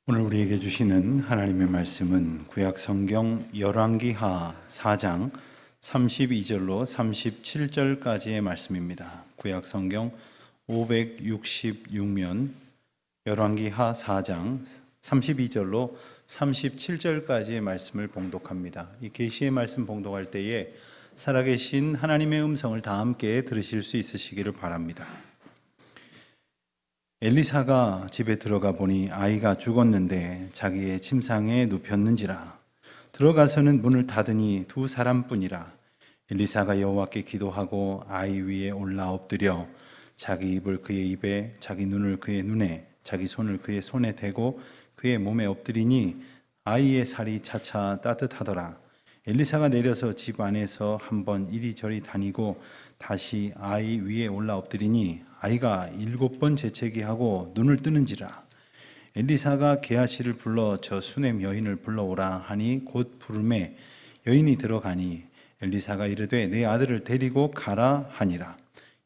오늘 우리에게 주시는 하나님의 말씀은 구약 성경 열왕기하 4장 32절로 37절까지의 말씀입니다. 구약 성경 566면 열왕기하 4장 32절로 37절까지의 말씀을 봉독합니다. 이 계시의 말씀 봉독할 때에 살아계신 하나님의 음성을 다 함께 들으실 수 있으시기를 바랍니다. 엘리사가 집에 들어가 보니 아이가 죽었는데 자기의 침상에 눕혔는지라. 들어가서는 문을 닫으니 두 사람뿐이라. 엘리사가 여호와께 기도하고 아이 위에 올라 엎드려 자기 입을 그의 입에, 자기 눈을 그의 눈에, 자기 손을 그의 손에 대고 그의 몸에 엎드리니 아이의 살이 차차 따뜻하더라. 엘리사가 내려서 집 안에서 한번 이리저리 다니고 다시 아이 위에 올라 엎드리니 아이가 7번 재채기하고 눈을 뜨는지라. 엘리사가 게하시를 불러 저 수넴 여인을 불러오라 하니 곧 부르매 여인이 들어가니 엘리사가 이르되 내 아들을 데리고 가라 하니라.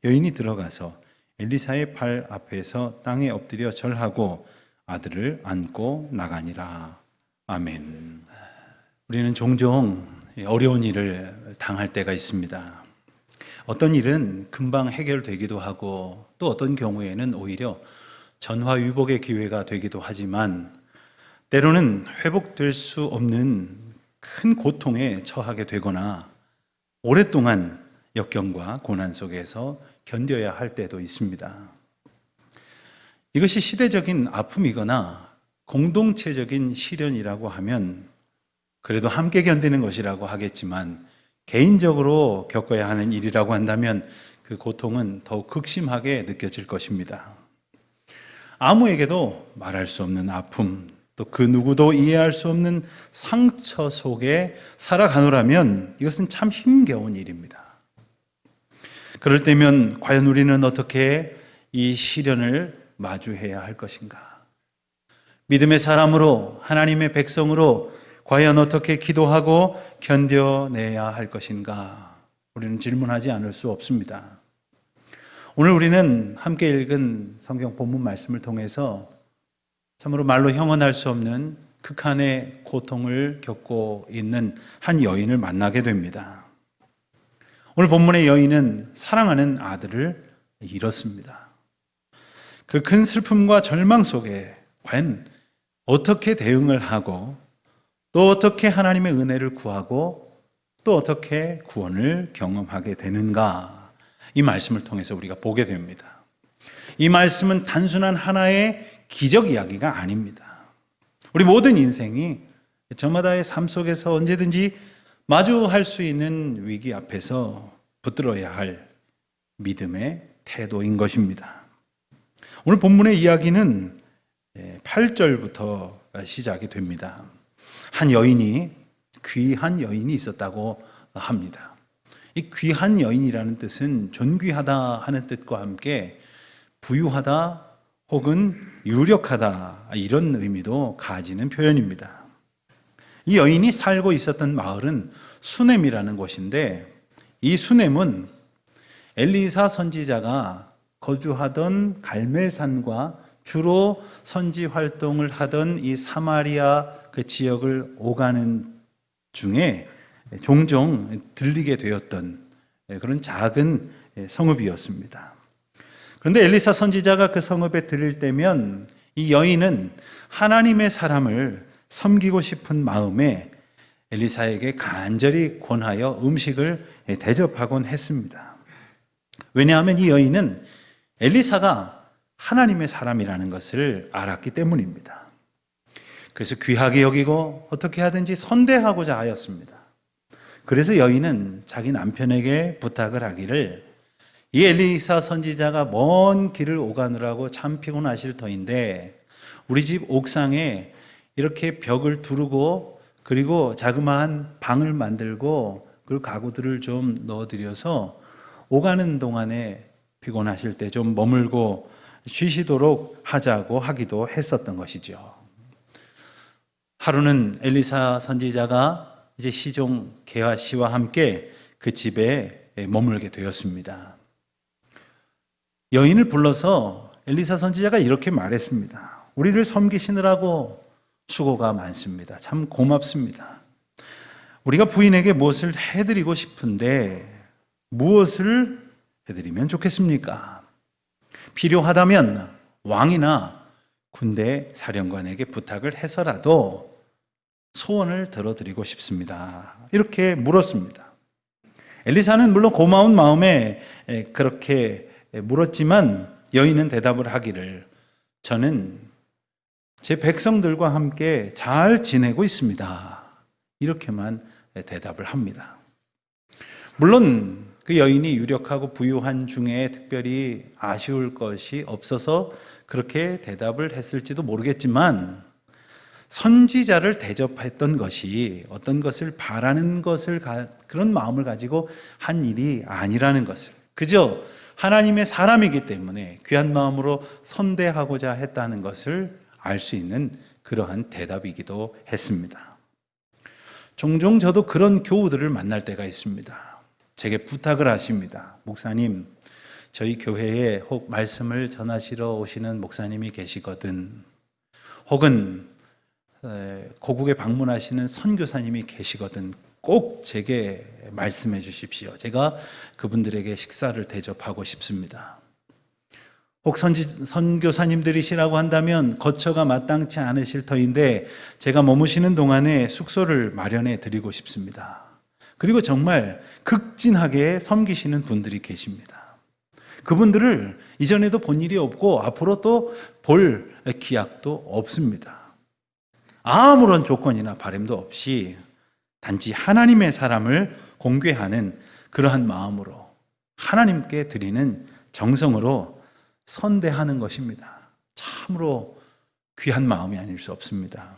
여인이 들어가서 엘리사의 팔 앞에서 땅에 엎드려 절하고 아들을 안고 나가니라. 아멘. 우리는 종종 어려운 일을 당할 때가 있습니다. 어떤 일은 금방 해결되기도 하고 또 어떤 경우에는 오히려 전화위복의 기회가 되기도 하지만 때로는 회복될 수 없는 큰 고통에 처하게 되거나 오랫동안 역경과 고난 속에서 견뎌야 할 때도 있습니다. 이것이 시대적인 아픔이거나 공동체적인 시련이라고 하면 그래도 함께 견디는 것이라고 하겠지만 개인적으로 겪어야 하는 일이라고 한다면 그 고통은 더욱 극심하게 느껴질 것입니다. 아무에게도 말할 수 없는 아픔, 또 그 누구도 이해할 수 없는 상처 속에 살아가노라면 이것은 참 힘겨운 일입니다. 그럴 때면 과연 우리는 어떻게 이 시련을 마주해야 할 것인가? 믿음의 사람으로, 하나님의 백성으로 과연 어떻게 기도하고 견뎌내야 할 것인가? 우리는 질문하지 않을 수 없습니다. 오늘 우리는 함께 읽은 성경 본문 말씀을 통해서 참으로 말로 형언할 수 없는 극한의 고통을 겪고 있는 한 여인을 만나게 됩니다. 오늘 본문의 여인은 사랑하는 아들을 잃었습니다. 그 큰 슬픔과 절망 속에 과연 어떻게 대응을 하고 또 어떻게 하나님의 은혜를 구하고 또 어떻게 구원을 경험하게 되는가, 이 말씀을 통해서 우리가 보게 됩니다. 이 말씀은 단순한 하나의 기적 이야기가 아닙니다. 우리 모든 인생이 저마다의 삶 속에서 언제든지 마주할 수 있는 위기 앞에서 붙들어야 할 믿음의 태도인 것입니다. 오늘 본문의 이야기는 8절부터 시작이 됩니다. 한 여인이, 귀한 여인이 있었다고 합니다. 이 귀한 여인이라는 뜻은 존귀하다 하는 뜻과 함께 부유하다 혹은 유력하다, 이런 의미도 가지는 표현입니다. 이 여인이 살고 있었던 마을은 수넴이라는 곳인데, 이 수넴은 엘리사 선지자가 거주하던 갈멜산과 주로 선지 활동을 하던 이 사마리아 그 지역을 오가는 중에 종종 들리게 되었던 그런 작은 성읍이었습니다. 그런데 엘리사 선지자가 그 성읍에 들릴 때면 이 여인은 하나님의 사람을 섬기고 싶은 마음에 엘리사에게 간절히 권하여 음식을 대접하곤 했습니다. 왜냐하면 이 여인은 엘리사가 하나님의 사람이라는 것을 알았기 때문입니다. 그래서 귀하게 여기고 어떻게 하든지 선대하고자 하였습니다. 그래서 여인은 자기 남편에게 부탁을 하기를, 이 엘리사 선지자가 먼 길을 오가느라고 참 피곤하실 터인데 우리 집 옥상에 이렇게 벽을 두르고 그리고 자그마한 방을 만들고 그 가구들을 좀 넣어드려서 오가는 동안에 피곤하실 때 좀 머물고 쉬시도록 하자고 하기도 했었던 것이죠. 하루는 엘리사 선지자가 이제 시종 게하시와 함께 그 집에 머물게 되었습니다. 여인을 불러서 엘리사 선지자가 이렇게 말했습니다. 우리를 섬기시느라고 수고가 많습니다. 참 고맙습니다. 우리가 부인에게 무엇을 해드리고 싶은데 무엇을 해드리면 좋겠습니까? 필요하다면 왕이나 군대 사령관에게 부탁을 해서라도 소원을 들어드리고 싶습니다. 이렇게 물었습니다. 엘리사는 물론 고마운 마음에 그렇게 물었지만 여인은 대답을 하기를 저는 제 백성들과 함께 잘 지내고 있습니다. 이렇게만 대답을 합니다. 물론 그 여인이 유력하고 부유한 중에 특별히 아쉬울 것이 없어서 그렇게 대답을 했을지도 모르겠지만 선지자를 대접했던 것이 어떤 것을 바라는 것을 그런 마음을 가지고 한 일이 아니라는 것을 그저 하나님의 사람이기 때문에 귀한 마음으로 선대하고자 했다는 것을 알 수 있는 그러한 대답이기도 했습니다. 종종 저도 그런 교우들을 만날 때가 있습니다. 제게 부탁을 하십니다. 목사님, 저희 교회에 혹 말씀을 전하시러 오시는 목사님이 계시거든. 혹은 고국에 방문하시는 선교사님이 계시거든. 꼭 제게 말씀해 주십시오. 제가 그분들에게 식사를 대접하고 싶습니다. 혹 선교사님들이시라고 한다면 거처가 마땅치 않으실 터인데 제가 머무시는 동안에 숙소를 마련해 드리고 싶습니다. 그리고 정말 극진하게 섬기시는 분들이 계십니다. 그분들을 이전에도 본 일이 없고 앞으로 또 볼 기약도 없습니다. 아무런 조건이나 바람도 없이 단지 하나님의 사람을 공개하는 그러한 마음으로 하나님께 드리는 정성으로 선대하는 것입니다. 참으로 귀한 마음이 아닐 수 없습니다.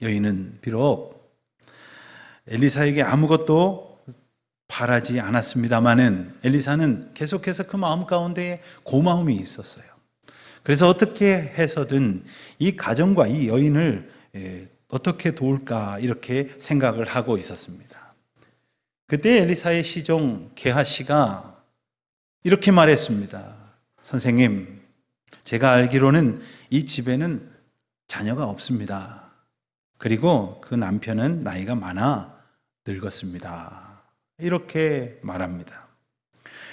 여인은 비록 엘리사에게 아무것도 바라지 않았습니다마는 엘리사는 계속해서 그 마음 가운데 고마움이 있었어요. 그래서 어떻게 해서든 이 가정과 이 여인을 어떻게 도울까 이렇게 생각을 하고 있었습니다. 그때 엘리사의 시종 게하시가 이렇게 말했습니다. 선생님, 제가 알기로는 이 집에는 자녀가 없습니다. 그리고 그 남편은 나이가 많아 늙었습니다. 이렇게 말합니다.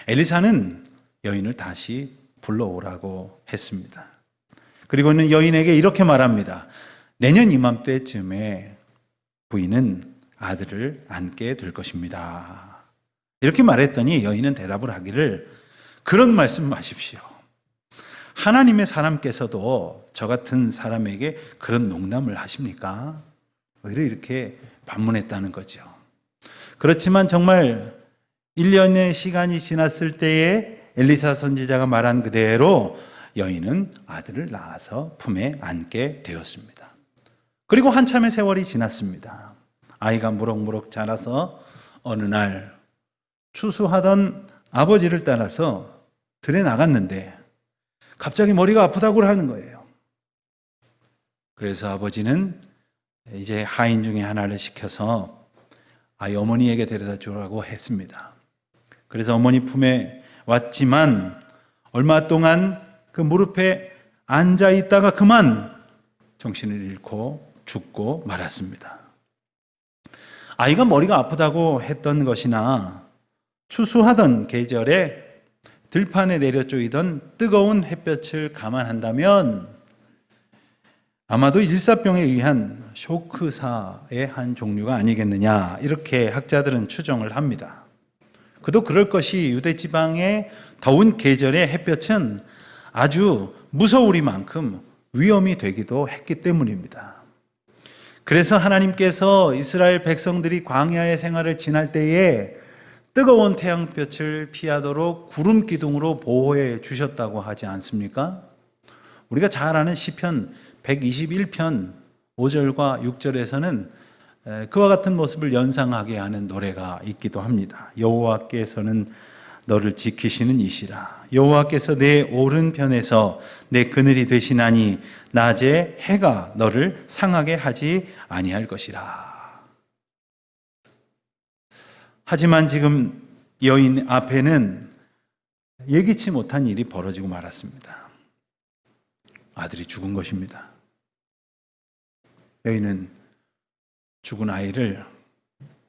엘리사는 여인을 다시 불러오라고 했습니다. 그리고는 여인에게 이렇게 말합니다. 내년 이맘때쯤에 부인은 아들을 안게 될 것입니다. 이렇게 말했더니 여인은 대답을 하기를 그런 말씀 마십시오. 하나님의 사람께서도 저 같은 사람에게 그런 농담을 하십니까? 오히려 이렇게 반문했다는 거죠. 그렇지만 정말 1년의 시간이 지났을 때에 엘리사 선지자가 말한 그대로 여인은 아들을 낳아서 품에 안게 되었습니다. 그리고 한참의 세월이 지났습니다. 아이가 무럭무럭 자라서 어느 날 추수하던 아버지를 따라서 들에 나갔는데 갑자기 머리가 아프다고 하는 거예요. 그래서 아버지는 이제 하인 중에 하나를 시켜서 아이 어머니에게 데려다 주라고 했습니다. 그래서 어머니 품에 왔지만 얼마 동안 그 무릎에 앉아 있다가 그만 정신을 잃고 죽고 말았습니다. 아이가 머리가 아프다고 했던 것이나 추수하던 계절에 들판에 내려 쪼이던 뜨거운 햇볕을 감안한다면 아마도 일사병에 의한 쇼크사의 한 종류가 아니겠느냐 이렇게 학자들은 추정을 합니다. 그도 그럴 것이 유대 지방의 더운 계절의 햇볕은 아주 무서우리만큼 위험이 되기도 했기 때문입니다. 그래서 하나님께서 이스라엘 백성들이 광야의 생활을 지날 때에 뜨거운 태양볕을 피하도록 구름 기둥으로 보호해 주셨다고 하지 않습니까? 우리가 잘 아는 시편 121편 5절과 6절에서는 그와 같은 모습을 연상하게 하는 노래가 있기도 합니다. 여호와께서는 너를 지키시는 이시라. 여호와께서 내 오른편에서 내 그늘이 되시나니 낮에 해가 너를 상하게 하지 아니할 것이라. 하지만 지금 여인 앞에는 예기치 못한 일이 벌어지고 말았습니다. 아들이 죽은 것입니다. 여인은 죽은 아이를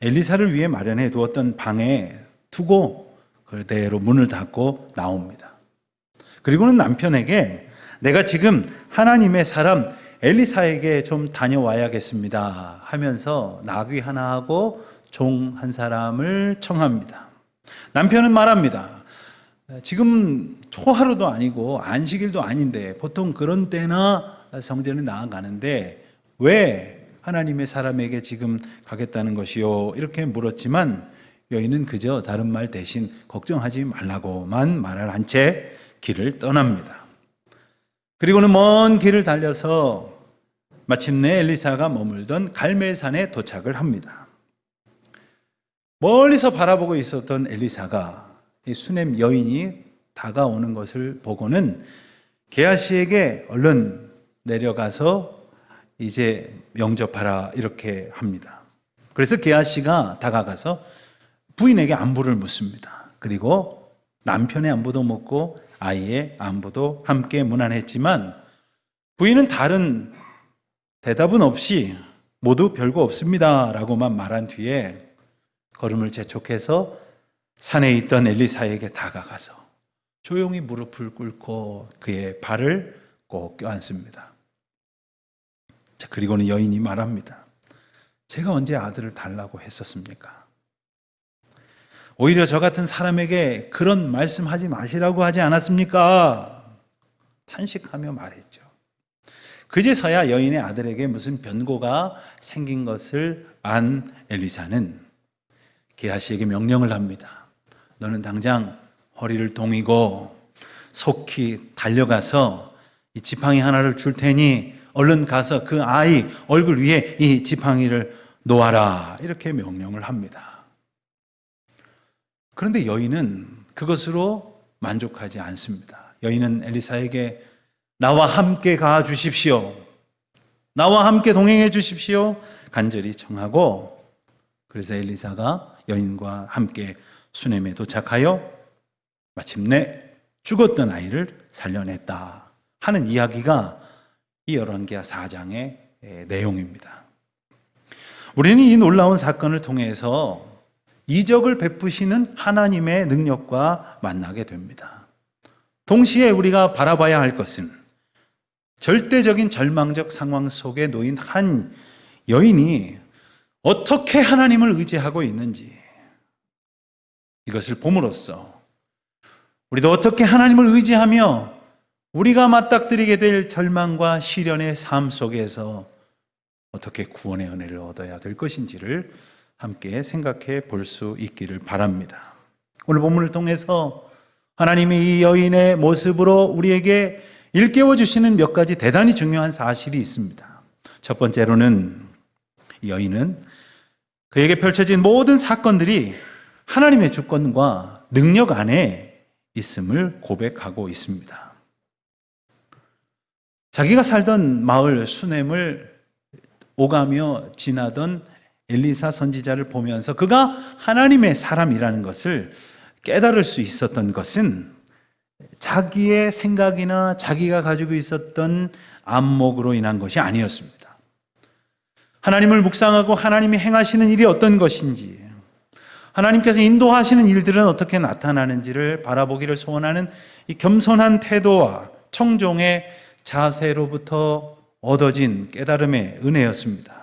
엘리사를 위해 마련해 두었던 방에 두고 그대로 문을 닫고 나옵니다. 그리고는 남편에게 내가 지금 하나님의 사람 엘리사에게 좀 다녀와야겠습니다 하면서 나귀 하나하고 종 한 사람을 청합니다. 남편은 말합니다. 지금 초하루도 아니고 안식일도 아닌데 보통 그런 때나 성전에 나아가는데 왜 하나님의 사람에게 지금 가겠다는 것이요? 이렇게 물었지만 여인은 그저 다른 말 대신 걱정하지 말라고만 말을 한 채 길을 떠납니다. 그리고는 먼 길을 달려서 마침내 엘리사가 머물던 갈멜산에 도착을 합니다. 멀리서 바라보고 있었던 엘리사가 이 수넴 여인이 다가오는 것을 보고는 게하시에게 얼른 내려가서 이제 영접하라 이렇게 합니다. 그래서 게하시가 다가가서 부인에게 안부를 묻습니다. 그리고 남편의 안부도 묻고 아이의 안부도 함께 문안했지만 부인은 다른 대답은 없이 모두 별거 없습니다 라고만 말한 뒤에 걸음을 재촉해서 산에 있던 엘리사에게 다가가서 조용히 무릎을 꿇고 그의 발을 꼭 껴안습니다. 자, 그리고는 여인이 말합니다. 제가 언제 아들을 달라고 했었습니까? 오히려 저 같은 사람에게 그런 말씀하지 마시라고 하지 않았습니까? 탄식하며 말했죠. 그제서야 여인의 아들에게 무슨 변고가 생긴 것을 안 엘리사는 게하시에게 명령을 합니다. 너는 당장 허리를 동이고 속히 달려가서 이 지팡이 하나를 줄 테니 얼른 가서 그 아이 얼굴 위에 이 지팡이를 놓아라. 이렇게 명령을 합니다. 그런데 여인은 그것으로 만족하지 않습니다. 여인은 엘리사에게 나와 함께 가 주십시오. 나와 함께 동행해 주십시오. 간절히 청하고 그래서 엘리사가 여인과 함께 수넴에 도착하여 마침내 죽었던 아이를 살려냈다 하는 이야기가 이 열왕기하 4장의 내용입니다. 우리는 이 놀라운 사건을 통해서 이적을 베푸시는 하나님의 능력과 만나게 됩니다. 동시에 우리가 바라봐야 할 것은 절대적인 절망적 상황 속에 놓인 한 여인이 어떻게 하나님을 의지하고 있는지 이것을 봄으로써 우리도 어떻게 하나님을 의지하며 우리가 맞닥뜨리게 될 절망과 시련의 삶 속에서 어떻게 구원의 은혜를 얻어야 될 것인지를 함께 생각해 볼 수 있기를 바랍니다. 오늘 본문을 통해서 하나님이 이 여인의 모습으로 우리에게 일깨워 주시는 몇 가지 대단히 중요한 사실이 있습니다. 첫 번째로는 이 여인은 그에게 펼쳐진 모든 사건들이 하나님의 주권과 능력 안에 있음을 고백하고 있습니다. 자기가 살던 마을 수넴을 오가며 지나던 엘리사 선지자를 보면서 그가 하나님의 사람이라는 것을 깨달을 수 있었던 것은 자기의 생각이나 자기가 가지고 있었던 안목으로 인한 것이 아니었습니다. 하나님을 묵상하고 하나님이 행하시는 일이 어떤 것인지, 하나님께서 인도하시는 일들은 어떻게 나타나는지를 바라보기를 소원하는 이 겸손한 태도와 청종의 자세로부터 얻어진 깨달음의 은혜였습니다.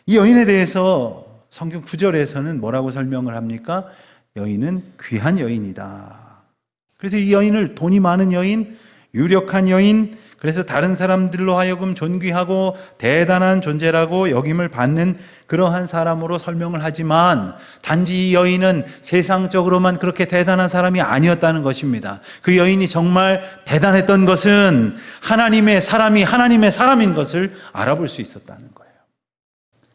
이 여인에 대해서 성경 9절에서는 뭐라고 설명을 합니까? 여인은 귀한 여인이다. 그래서 이 여인을 돈이 많은 여인, 유력한 여인, 그래서 다른 사람들로 하여금 존귀하고 대단한 존재라고 여김을 받는 그러한 사람으로 설명을 하지만 단지 이 여인은 세상적으로만 그렇게 대단한 사람이 아니었다는 것입니다. 그 여인이 정말 대단했던 것은 하나님의 사람이 하나님의 사람인 것을 알아볼 수 있었다는 거예요.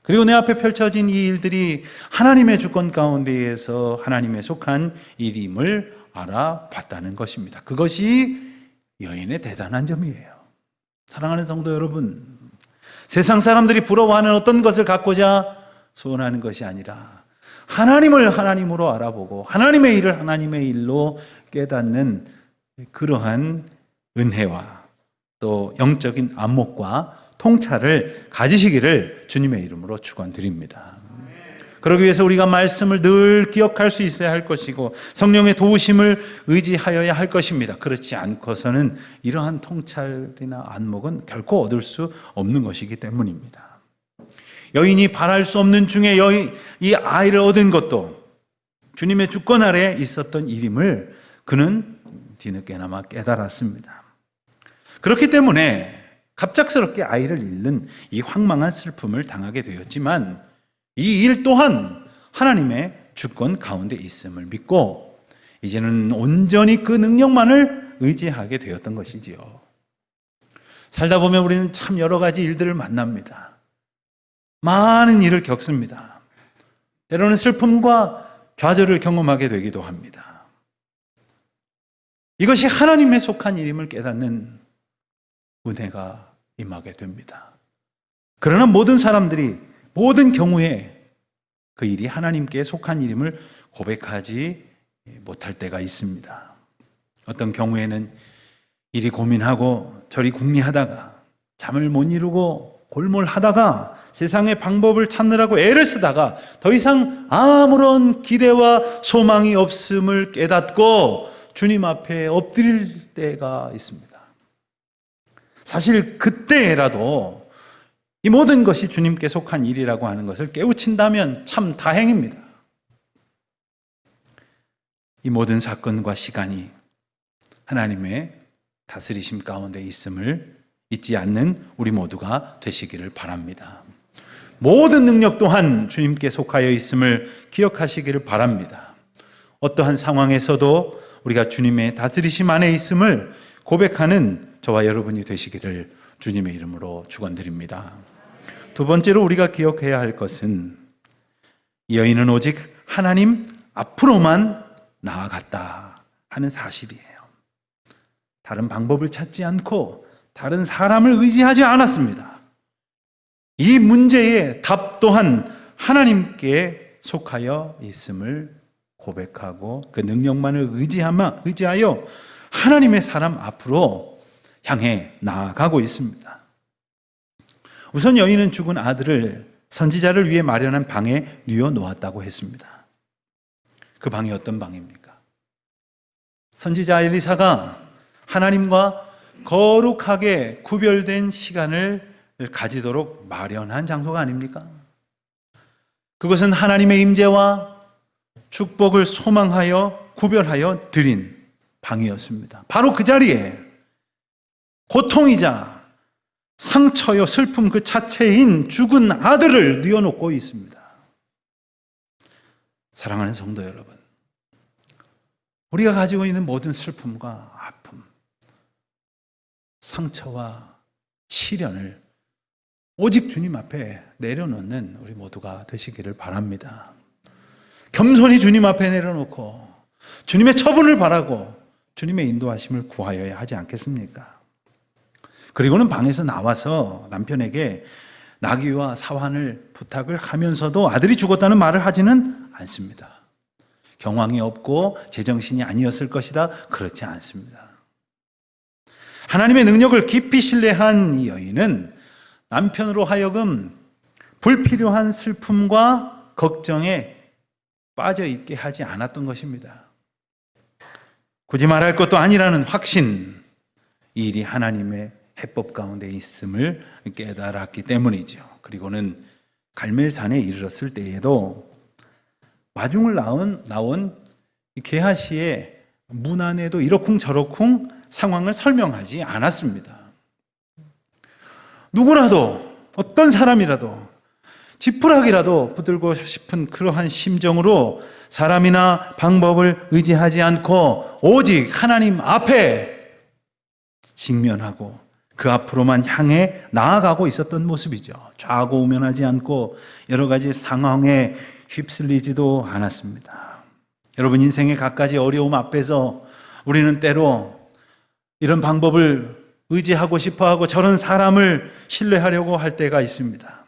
그리고 내 앞에 펼쳐진 이 일들이 하나님의 주권 가운데에서 하나님에 속한 일임을 알아봤다는 것입니다. 그것이 여인의 대단한 점이에요. 사랑하는 성도 여러분, 세상 사람들이 부러워하는 어떤 것을 갖고자 소원하는 것이 아니라 하나님을 하나님으로 알아보고 하나님의 일을 하나님의 일로 깨닫는 그러한 은혜와 또 영적인 안목과 통찰을 가지시기를 주님의 이름으로 축원드립니다. 그러기 위해서 우리가 말씀을 늘 기억할 수 있어야 할 것이고 성령의 도우심을 의지하여야 할 것입니다. 그렇지 않고서는 이러한 통찰이나 안목은 결코 얻을 수 없는 것이기 때문입니다. 여인이 바랄 수 없는 중에 이 아이를 얻은 것도 주님의 주권 아래 있었던 일임을 그는 뒤늦게나마 깨달았습니다. 그렇기 때문에 갑작스럽게 아이를 잃는 이 황망한 슬픔을 당하게 되었지만 이 일 또한 하나님의 주권 가운데 있음을 믿고 이제는 온전히 그 능력만을 의지하게 되었던 것이지요. 살다 보면 우리는 참 여러 가지 일들을 만납니다. 많은 일을 겪습니다. 때로는 슬픔과 좌절을 경험하게 되기도 합니다. 이것이 하나님에 속한 일임을 깨닫는 은혜가 임하게 됩니다. 그러나 모든 사람들이 모든 경우에 그 일이 하나님께 속한 일임을 고백하지 못할 때가 있습니다. 어떤 경우에는 이리 고민하고 저리 궁리하다가 잠을 못 이루고 골몰하다가 세상의 방법을 찾느라고 애를 쓰다가 더 이상 아무런 기대와 소망이 없음을 깨닫고 주님 앞에 엎드릴 때가 있습니다. 사실 그때라도 이 모든 것이 주님께 속한 일이라고 하는 것을 깨우친다면 참 다행입니다. 이 모든 사건과 시간이 하나님의 다스리심 가운데 있음을 잊지 않는 우리 모두가 되시기를 바랍니다. 모든 능력 또한 주님께 속하여 있음을 기억하시기를 바랍니다. 어떠한 상황에서도 우리가 주님의 다스리심 안에 있음을 고백하는 저와 여러분이 되시기를 주님의 이름으로 축원드립니다. 두 번째로 우리가 기억해야 할 것은 이 여인은 오직 하나님 앞으로만 나아갔다 하는 사실이에요. 다른 방법을 찾지 않고 다른 사람을 의지하지 않았습니다. 이 문제의 답 또한 하나님께 속하여 있음을 고백하고 그 능력만을 의지하여 하나님의 사람 앞으로 향해 나아가고 있습니다. 우선 여인은 죽은 아들을 선지자를 위해 마련한 방에 뉘어 놓았다고 했습니다. 그 방이 어떤 방입니까? 선지자 엘리사가 하나님과 거룩하게 구별된 시간을 가지도록 마련한 장소가 아닙니까? 그것은 하나님의 임재와 축복을 소망하여 구별하여 드린 방이었습니다. 바로 그 자리에 고통이자 상처요 슬픔 그 자체인 죽은 아들을 뉘어놓고 있습니다. 사랑하는 성도 여러분, 우리가 가지고 있는 모든 슬픔과 아픔, 상처와 시련을 오직 주님 앞에 내려놓는 우리 모두가 되시기를 바랍니다. 겸손히 주님 앞에 내려놓고 주님의 처분을 바라고 주님의 인도하심을 구하여야 하지 않겠습니까? 그리고는 방에서 나와서 남편에게 낙의와 사환을 부탁을 하면서도 아들이 죽었다는 말을 하지는 않습니다. 경황이 없고 제정신이 아니었을 것이다. 그렇지 않습니다. 하나님의 능력을 깊이 신뢰한 이 여인은 남편으로 하여금 불필요한 슬픔과 걱정에 빠져 있게 하지 않았던 것입니다. 굳이 말할 것도 아니라는 확신, 이 일이 하나님의 해법 가운데 있음을 깨달았기 때문이죠. 그리고는 갈멜산에 이르렀을 때에도 마중을 나온 게하시의 문 안에도 이러쿵 저러쿵 상황을 설명하지 않았습니다. 누구라도 어떤 사람이라도 지푸라기라도 붙들고 싶은 그러한 심정으로 사람이나 방법을 의지하지 않고 오직 하나님 앞에 직면하고 그 앞으로만 향해 나아가고 있었던 모습이죠. 좌고우면하지 않고 여러 가지 상황에 휩쓸리지도 않았습니다. 여러분, 인생의 갖가지 어려움 앞에서 우리는 때로 이런 방법을 의지하고 싶어하고 저런 사람을 신뢰하려고 할 때가 있습니다.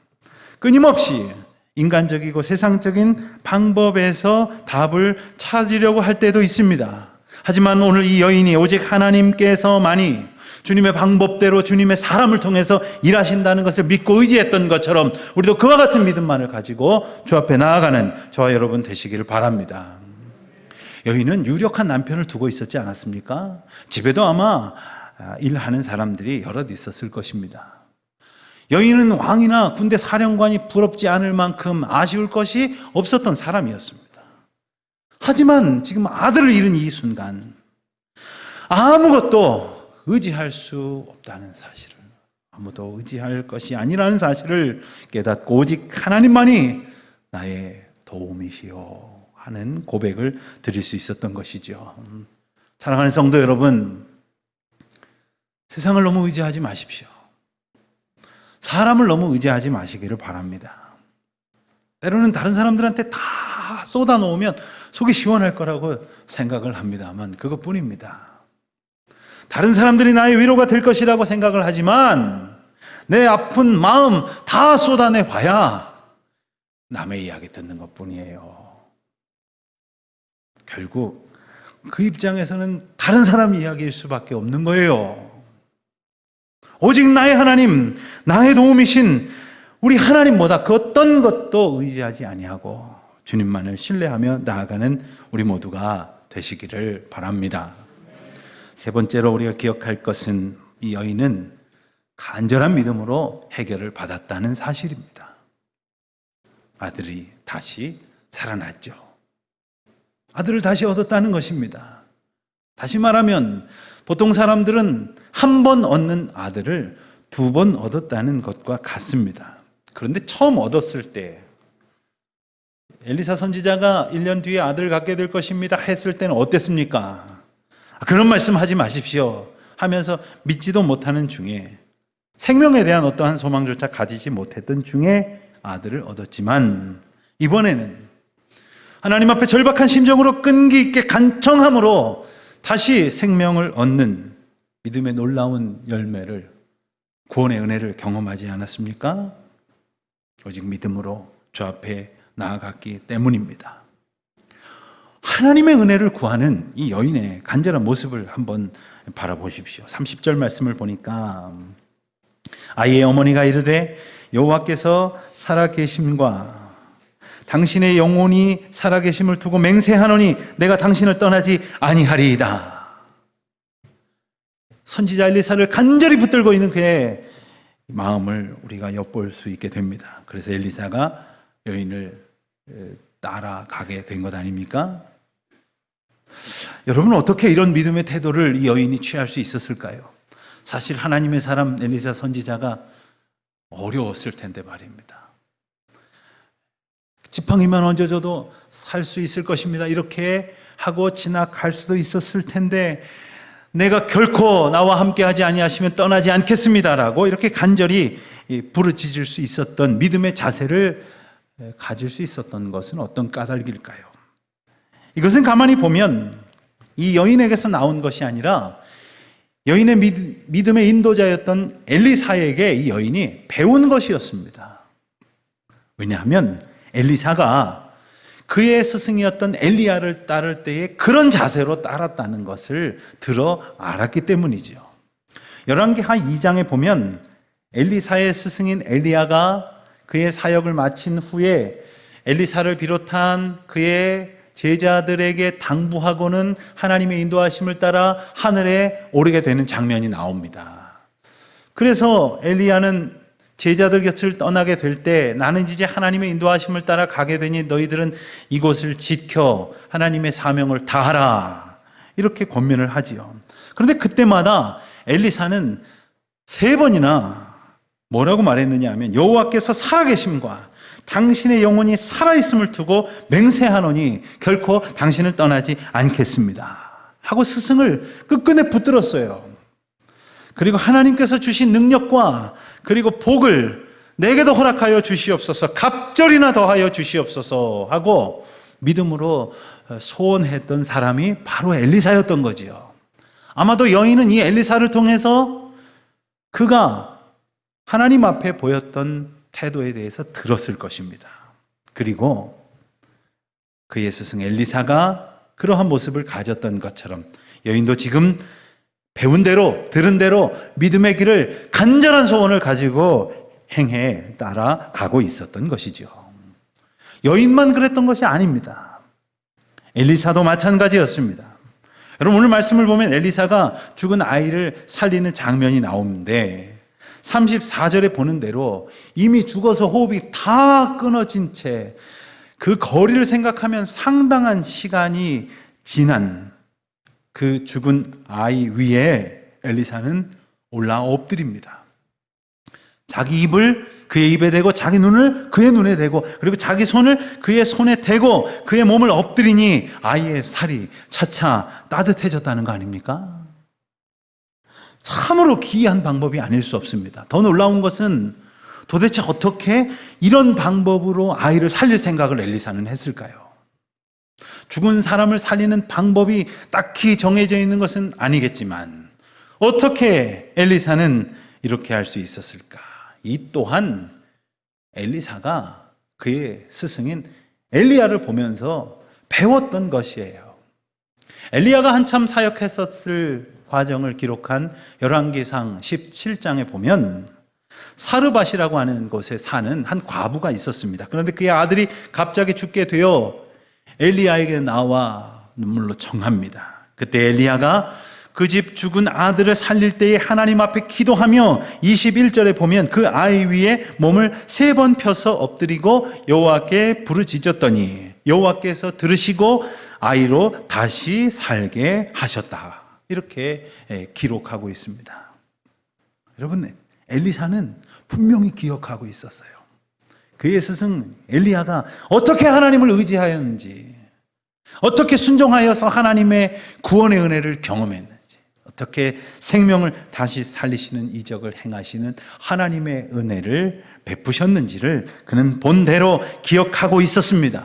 끊임없이 인간적이고 세상적인 방법에서 답을 찾으려고 할 때도 있습니다. 하지만 오늘 이 여인이 오직 하나님께서만이 주님의 방법대로 주님의 사람을 통해서 일하신다는 것을 믿고 의지했던 것처럼 우리도 그와 같은 믿음만을 가지고 주 앞에 나아가는 저와 여러분 되시기를 바랍니다. 여인은 유력한 남편을 두고 있었지 않았습니까? 집에도 아마 일하는 사람들이 여럿 있었을 것입니다. 여인은 왕이나 군대 사령관이 부럽지 않을 만큼 아쉬울 것이 없었던 사람이었습니다. 하지만 지금 아들을 잃은 이 순간 아무것도 의지할 수 없다는 사실을, 아무도 의지할 것이 아니라는 사실을 깨닫고 오직 하나님만이 나의 도움이시오 하는 고백을 드릴 수 있었던 것이죠. 사랑하는 성도 여러분, 세상을 너무 의지하지 마십시오. 사람을 너무 의지하지 마시기를 바랍니다. 때로는 다른 사람들한테 다 쏟아놓으면 속이 시원할 거라고 생각을 합니다만 그것뿐입니다. 다른 사람들이 나의 위로가 될 것이라고 생각을 하지만 내 아픈 마음 다 쏟아내 봐야 남의 이야기 듣는 것뿐이에요. 결국 그 입장에서는 다른 사람 이야기일 수밖에 없는 거예요. 오직 나의 하나님, 나의 도움이신 우리 하나님보다 그 어떤 것도 의지하지 아니하고 주님만을 신뢰하며 나아가는 우리 모두가 되시기를 바랍니다. 세 번째로 우리가 기억할 것은 이 여인은 간절한 믿음으로 해결을 받았다는 사실입니다. 아들이 다시 살아났죠. 아들을 다시 얻었다는 것입니다. 다시 말하면 보통 사람들은 한 번 얻는 아들을 두 번 얻었다는 것과 같습니다. 그런데 처음 얻었을 때 엘리사 선지자가 1년 뒤에 아들을 갖게 될 것입니다 했을 때는 어땠습니까? 그런 말씀 하지 마십시오 하면서 믿지도 못하는 중에, 생명에 대한 어떠한 소망조차 가지지 못했던 중에 아들을 얻었지만 이번에는 하나님 앞에 절박한 심정으로 끈기 있게 간청함으로 다시 생명을 얻는 믿음의 놀라운 열매를, 구원의 은혜를 경험하지 않았습니까? 오직 믿음으로 주 앞에 나아갔기 때문입니다. 하나님의 은혜를 구하는 이 여인의 간절한 모습을 한번 바라보십시오. 30절 말씀을 보니까 아이의 어머니가 이르되 여호와께서 살아계심과 당신의 영혼이 살아계심을 두고 맹세하노니 내가 당신을 떠나지 아니하리이다. 선지자 엘리사를 간절히 붙들고 있는 그의 마음을 우리가 엿볼 수 있게 됩니다. 그래서 엘리사가 여인을 따라가게 된 것 아닙니까? 여러분은 어떻게 이런 믿음의 태도를 이 여인이 취할 수 있었을까요? 사실 하나님의 사람 엘리사 선지자가 어려웠을 텐데 말입니다. 지팡이만 얹어줘도 살 수 있을 것입니다. 이렇게 하고 지나갈 수도 있었을 텐데 내가 결코 나와 함께하지 아니하시면 떠나지 않겠습니다라고 이렇게 간절히 부르짖을 수 있었던 믿음의 자세를 가질 수 있었던 것은 어떤 까닭일까요? 이것은 가만히 보면 이 여인에게서 나온 것이 아니라 여인의 믿음의 인도자였던 엘리사에게 이 여인이 배운 것이었습니다. 왜냐하면 엘리사가 그의 스승이었던 엘리야를 따를 때에 그런 자세로 따랐다는 것을 들어 알았기 때문이죠. 열왕기하 2장에 보면 엘리사의 스승인 엘리야가 그의 사역을 마친 후에 엘리사를 비롯한 그의 제자들에게 당부하고는 하나님의 인도하심을 따라 하늘에 오르게 되는 장면이 나옵니다. 그래서 엘리야는 제자들 곁을 떠나게 될 때 나는 이제 하나님의 인도하심을 따라 가게 되니 너희들은 이곳을 지켜 하나님의 사명을 다하라 이렇게 권면을 하지요. 그런데 그때마다 엘리사는 3번이나 뭐라고 말했느냐 하면 여호와께서 살아계심과 당신의 영혼이 살아있음을 두고 맹세하노니 결코 당신을 떠나지 않겠습니다 하고 스승을 끝끝내 붙들었어요. 그리고 하나님께서 주신 능력과 그리고 복을 내게도 허락하여 주시옵소서, 갑절이나 더하여 주시옵소서 하고 믿음으로 소원했던 사람이 바로 엘리사였던 거지요. 아마도 여인은 이 엘리사를 통해서 그가 하나님 앞에 보였던 태도에 대해서 들었을 것입니다. 그리고 그의 스승 엘리사가 그러한 모습을 가졌던 것처럼 여인도 지금 배운 대로, 들은 대로 믿음의 길을 간절한 소원을 가지고 행해 따라가고 있었던 것이죠. 여인만 그랬던 것이 아닙니다. 엘리사도 마찬가지였습니다. 여러분, 오늘 말씀을 보면 엘리사가 죽은 아이를 살리는 장면이 나오는데 34절에 보는 대로 이미 죽어서 호흡이 다 끊어진 채 그 거리를 생각하면 상당한 시간이 지난 그 죽은 아이 위에 엘리사는 올라 엎드립니다. 자기 입을 그의 입에 대고 자기 눈을 그의 눈에 대고 그리고 자기 손을 그의 손에 대고 그의 몸을 엎드리니 아이의 살이 차차 따뜻해졌다는 거 아닙니까? 참으로 기이한 방법이 아닐 수 없습니다. 더 놀라운 것은 도대체 어떻게 이런 방법으로 아이를 살릴 생각을 엘리사는 했을까요? 죽은 사람을 살리는 방법이 딱히 정해져 있는 것은 아니겠지만 어떻게 엘리사는 이렇게 할 수 있었을까? 이 또한 엘리사가 그의 스승인 엘리야를 보면서 배웠던 것이에요. 엘리야가 한참 사역했었을 과정을 기록한 열왕기상 17장에 보면 사르밧이라고 하는 곳에 사는 한 과부가 있었습니다. 그런데 그의 아들이 갑자기 죽게 되어 엘리야에게 나와 눈물로 청합니다. 그때 엘리야가 그 집 죽은 아들을 살릴 때에 하나님 앞에 기도하며 21절에 보면 그 아이 위에 몸을 3번 펴서 엎드리고 여호와께 부르짖었더니 여호와께서 들으시고 아이로 다시 살게 하셨다. 이렇게 기록하고 있습니다. 여러분, 엘리사는 분명히 기억하고 있었어요. 그의 스승 엘리야가 어떻게 하나님을 의지하였는지, 어떻게 순종하여서 하나님의 구원의 은혜를 경험했는지, 어떻게 생명을 다시 살리시는 이적을 행하시는 하나님의 은혜를 베푸셨는지를 그는 본대로 기억하고 있었습니다.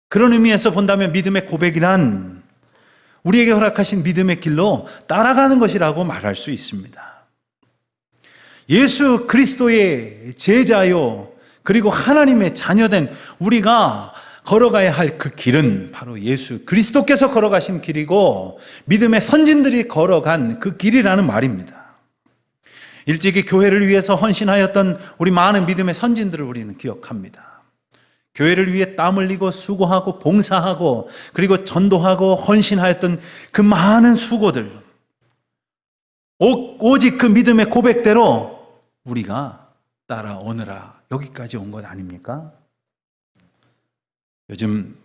그런 의미에서 본다면 믿음의 고백이란 우리에게 허락하신 믿음의 길로 따라가는 것이라고 말할 수 있습니다. 예수 그리스도의 제자요, 그리고 하나님의 자녀된 우리가 걸어가야 할 그 길은 바로 예수 그리스도께서 걸어가신 길이고 믿음의 선진들이 걸어간 그 길이라는 말입니다. 일찍이 교회를 위해서 헌신하였던 우리 많은 믿음의 선진들을 우리는 기억합니다. 교회를 위해 땀 흘리고 수고하고 봉사하고 그리고 전도하고 헌신하였던 그 많은 수고들, 오직 그 믿음의 고백대로 우리가 따라오느라 여기까지 온 것 아닙니까? 요즘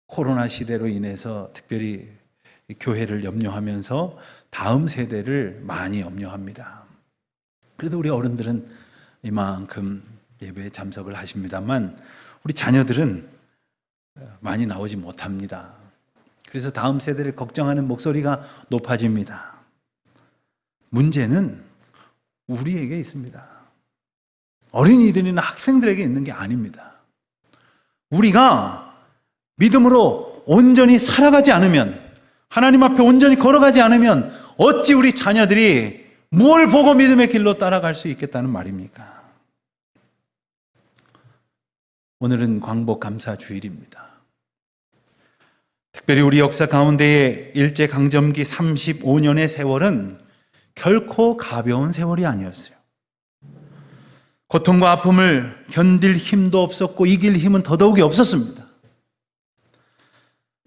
코로나 시대로 인해서 특별히 교회를 염려하면서 다음 세대를 많이 염려합니다. 그래도 우리 어른들은 이만큼 예배에 참석을 하십니다만 우리 자녀들은 많이 나오지 못합니다. 그래서 다음 세대를 걱정하는 목소리가 높아집니다. 문제는 우리에게 있습니다. 어린이들이나 학생들에게 있는 게 아닙니다. 우리가 믿음으로 온전히 살아가지 않으면, 하나님 앞에 온전히 걸어가지 않으면 어찌 우리 자녀들이 무엇을 보고 믿음의 길로 따라갈 수 있겠다는 말입니까? 오늘은 광복감사주일입니다. 특별히 우리 역사 가운데의 일제강점기 35년의 세월은 결코 가벼운 세월이 아니었어요. 고통과 아픔을 견딜 힘도 없었고 이길 힘은 더더욱이 없었습니다.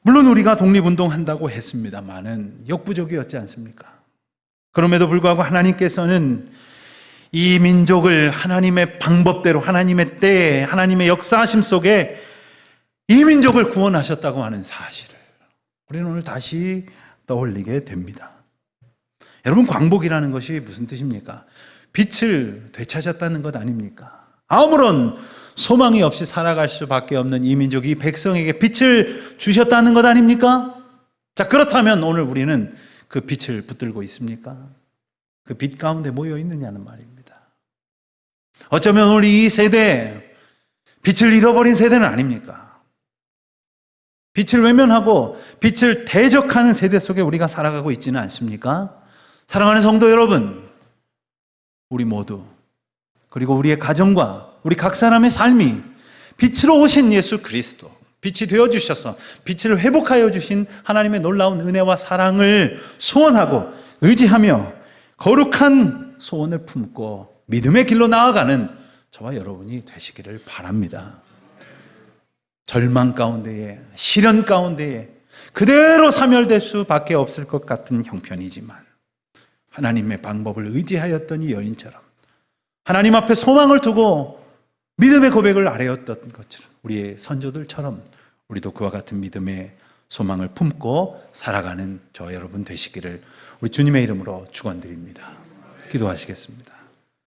물론 우리가 독립운동한다고 했습니다마는 역부족이었지 않습니까? 그럼에도 불구하고 하나님께서는 이 민족을 하나님의 방법대로, 하나님의 때에, 하나님의 역사하심 속에 이 민족을 구원하셨다고 하는 사실을 우리는 오늘 다시 떠올리게 됩니다. 여러분, 광복이라는 것이 무슨 뜻입니까? 빛을 되찾았다는 것 아닙니까? 아무런 소망이 없이 살아갈 수밖에 없는 이 민족이 백성에게 빛을 주셨다는 것 아닙니까? 자, 그렇다면 오늘 우리는 그 빛을 붙들고 있습니까? 그 빛 가운데 모여 있느냐는 말입니다. 어쩌면 우리 이 세대, 빛을 잃어버린 세대는 아닙니까? 빛을 외면하고 빛을 대적하는 세대 속에 우리가 살아가고 있지는 않습니까? 사랑하는 성도 여러분, 우리 모두, 그리고 우리의 가정과 우리 각 사람의 삶이 빛으로 오신 예수 그리스도, 빛이 되어주셔서 빛을 회복하여 주신 하나님의 놀라운 은혜와 사랑을 소원하고 의지하며 거룩한 소원을 품고 믿음의 길로 나아가는 저와 여러분이 되시기를 바랍니다. 절망 가운데에, 시련 가운데에 그대로 사멸될 수밖에 없을 것 같은 형편이지만 하나님의 방법을 의지하였던 이 여인처럼 하나님 앞에 소망을 두고 믿음의 고백을 아뢰었던 것처럼 우리의 선조들처럼 우리도 그와 같은 믿음의 소망을 품고 살아가는 저와 여러분 되시기를 우리 주님의 이름으로 축원드립니다. 기도하시겠습니다.